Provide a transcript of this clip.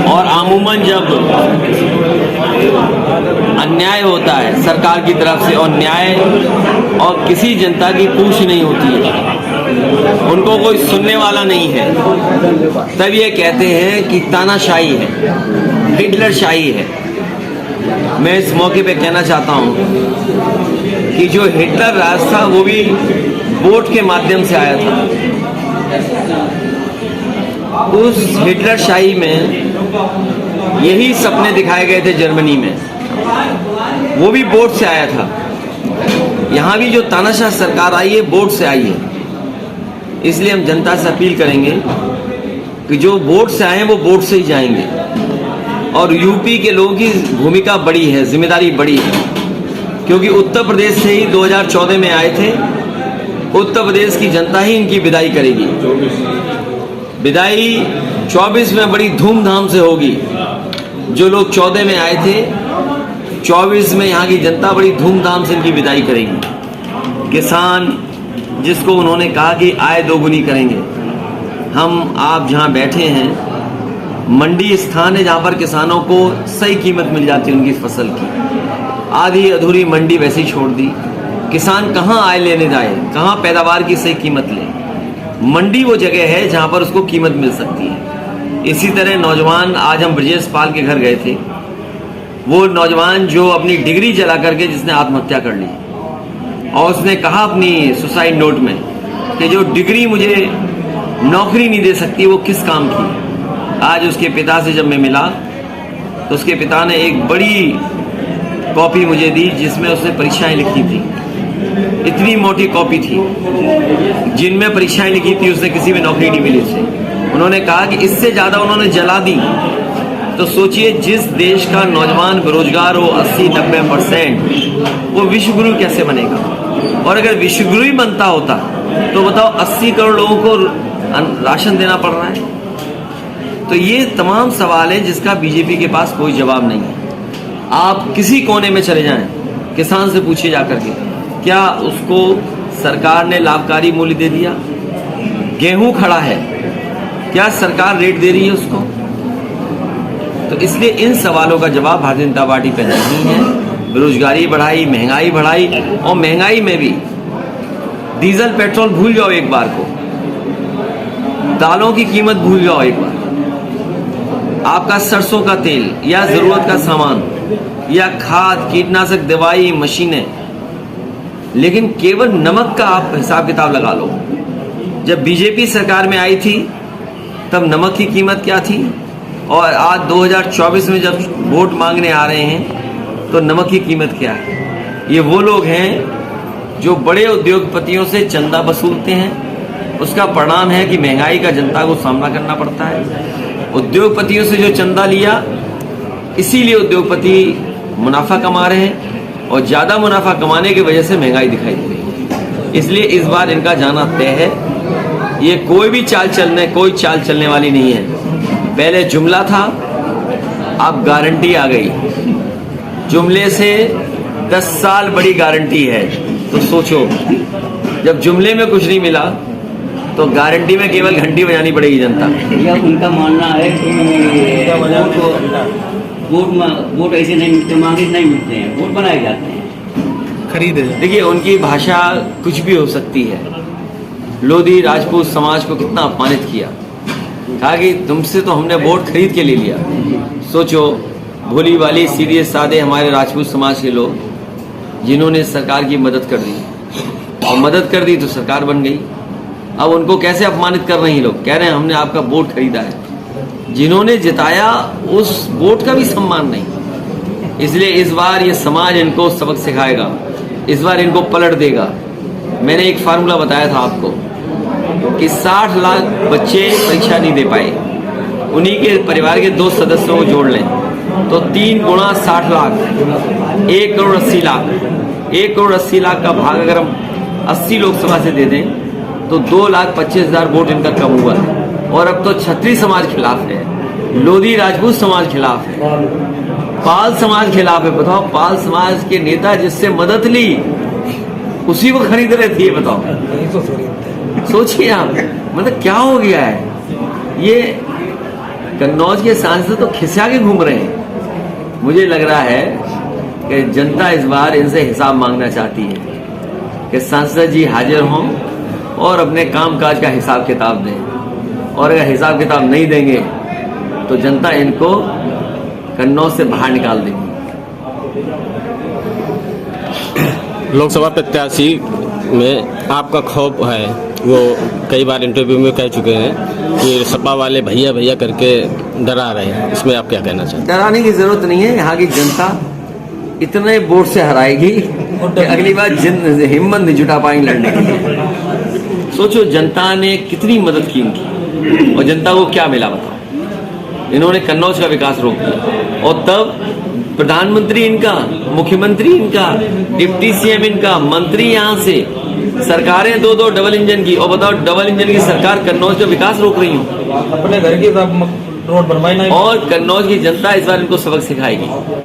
और आमूमन जब अन्याय होता है सरकार की तरफ से और न्याय और किसी जनता की पूछ नहीं होती है, उनको कोई सुनने वाला नहीं है, तब ये कहते हैं कि तानाशाही है, हिटलरशाही है। मैं इस मौके पे कहना चाहता हूँ कि जो हिटलर राज था वो भी वोट के माध्यम से आया था। उस हिटलरशाही में यही सपने दिखाए गए थे जर्मनी में, वो भी वोट से आया था। यहाँ भी जो तानाशाह सरकार आई है वोट से आई है। इसलिए हम जनता से अपील करेंगे कि जो वोट से आए हैं वो वोट से ही जाएंगे। और यूपी के लोगों की भूमिका बड़ी है, जिम्मेदारी बड़ी है, क्योंकि उत्तर प्रदेश से ही 2014 में आए थे। उत्तर प्रदेश की जनता ही इनकी विदाई करेगी। विदाई 24 में बड़ी धूमधाम से होगी। जो लोग 14 में आए थे, 24 में यहाँ की जनता बड़ी धूमधाम से इनकी विदाई करेगी। किसान जिसको उन्होंने कहा कि आय दोगुनी करेंगे, हम आप जहाँ बैठे हैं मंडी स्थान है जहाँ पर किसानों को सही कीमत मिल जाती है उनकी फसल की। आधी अधूरी मंडी वैसे ही छोड़ दी। किसान कहाँ आय लेने जाए, कहाँ पैदावार की सही कीमत ले। मंडी वो जगह है जहाँ पर उसको कीमत मिल सकती है। इसी तरह नौजवान, आज हम ब्रजेश पाल के घर गए थे, वो नौजवान जो अपनी डिग्री जला करके जिसने आत्महत्या कर ली और उसने कहा अपनी सुसाइड नोट में कि जो डिग्री मुझे नौकरी नहीं दे सकती वो किस काम की। आज उसके पिता से जब मैं मिला तो उसके पिता ने एक बड़ी कॉपी मुझे दी जिसमें उसने परीक्षाएं लिखी थी। इतनी मोटी कॉपी थी जिनमें परीक्षाएं लिखी थी, उसने किसी में नौकरी नहीं मिली थी। उन्होंने कहा कि इससे ज़्यादा उन्होंने जला दी। तो सोचिए, जिस देश का नौजवान बेरोजगार हो 80-90%, वो विश्वगुरु कैसे बनेगा। और अगर विश्वगुरु ही बनता होता तो बताओ 80 करोड़ लोगों को राशन देना पड़ रहा है। तो ये तमाम सवाल है जिसका बीजेपी के पास कोई जवाब नहीं है। आप किसी कोने में चले जाएं, किसान से पूछिए जाकर के, क्या उसको सरकार ने लाभकारी मूल्य दे दिया? गेहूं खड़ा है, क्या सरकार रेट दे रही है उसको? तो इसलिए इन सवालों का जवाब भारतीय जनता पार्टी पे नहीं है। बेरोजगारी बढ़ाई, महंगाई बढ़ाई, और महंगाई में भी डीजल पेट्रोल भूल जाओ एक बार को, दालों की कीमत भूल जाओ एक बार, आपका सरसों का तेल या जरूरत का सामान या खाद, कीटनाशक, दवाई, मशीनें, लेकिन केवल नमक का आप हिसाब किताब लगा लो। जब बीजेपी सरकार में आई थी तब नमक की कीमत क्या थी, और आज 2024 में जब वोट मांगने आ रहे हैं तो नमक की कीमत क्या है। ये वो लोग हैं जो बड़े उद्योगपतियों से चंदा वसूलते हैं। उसका परिणाम है कि महंगाई का जनता को सामना करना पड़ता है। उद्योगपतियों से जो चंदा लिया, इसीलिए उद्योगपति मुनाफा कमा रहे हैं, और ज़्यादा मुनाफा कमाने की वजह से महंगाई दिखाई दे रही है। इसलिए इस बार इनका जाना तय है। ये कोई चाल चलने वाली नहीं है। पहले जुमला था, अब गारंटी आ गई। जुमले से 10 साल बड़ी गारंटी है। तो सोचो, जब जुमले में कुछ नहीं मिला तो गारंटी में केवल घंटी बजानी पड़ेगी जनता। यह उनका मानना है कि वोट ऐसे नहीं मिलते, मांगे नहीं मिलते हैं, वोट बनाए जाते हैं, खरीदे। देखिए, उनकी भाषा कुछ भी हो सकती है। लोधी राजपूत समाज को कितना अपमानित किया, कहा कि तुमसे तो हमने वोट खरीद के ले लिया। सोचो, भोली वाली सीधे साधे हमारे राजपूत समाज के लोग जिन्होंने सरकार की मदद कर दी, और मदद कर दी तो सरकार बन गई। अब उनको कैसे अपमानित कर रहे हैं लोग, कह रहे हैं हमने आपका वोट खरीदा है। जिन्होंने जिताया उस वोट का भी सम्मान नहीं। इसलिए इस बार ये समाज इनको सबक सिखाएगा, इस बार इनको पलट देगा। मैंने एक फार्मूला बताया था आपको कि 60 लाख बच्चे परीक्षा नहीं दे पाए, उन्हीं के परिवार के 2 सदस्यों को जोड़ लें तो 3 गुणा 60 लाख, 1 करोड़ 80 लाख। 1 करोड़ 80 लाख का भाग अगर हम 80 लोकसभा से दे दें तो 2,25,000 वोट इनका कम हुआ है। और अब तो छत्री समाज खिलाफ है, लोधी राजपूत समाज खिलाफ है, पाल समाज खिलाफ है। बताओ, पाल समाज के नेता जिससे मदद ली उसी को खरीद रहे थे। बताओ, सोचिए आप, मतलब क्या हो गया है। ये कन्नौज के सांसद तो खिसिया के घूम रहे हैं। मुझे लग रहा है कि जनता इस बार इनसे हिसाब मांगना चाहती है कि सांसद जी हाजिर हों और अपने कामकाज का हिसाब किताब दें, और अगर हिसाब किताब नहीं देंगे तो जनता इनको कन्नौज से बाहर निकाल देगी। लोकसभा प्रत्याशी में आपका खौफ है, वो कई बार इंटरव्यू में कह चुके हैं कि सपा वाले भैया भैया करके डरा रहे हैं, इसमें आप क्या कहना चाहते हैं? डराने की जरूरत नहीं है। यहाँ की जनता इतने वोट से हराएगी कि अगली बार हिम्मत नहीं जुटा पाएंगे लड़ने के लिए। सोचो जनता ने कितनी मदद की इनकी, और जनता को क्या मिला बताओ। इन्होंने कन्नौज का विकास रोक दिया, और तब प्रधानमंत्री इनका, मुख्यमंत्री इनका, डिप्टी सीएम इनका, मंत्री यहाँ से, सरकारें दो दो डबल इंजन की, और बताओ डबल इंजन की सरकार कन्नौज का विकास रोक रही हो। अपने घर की रोड बनवाई नहीं, और कन्नौज की जनता इस बार इनको सबक सिखाएगी।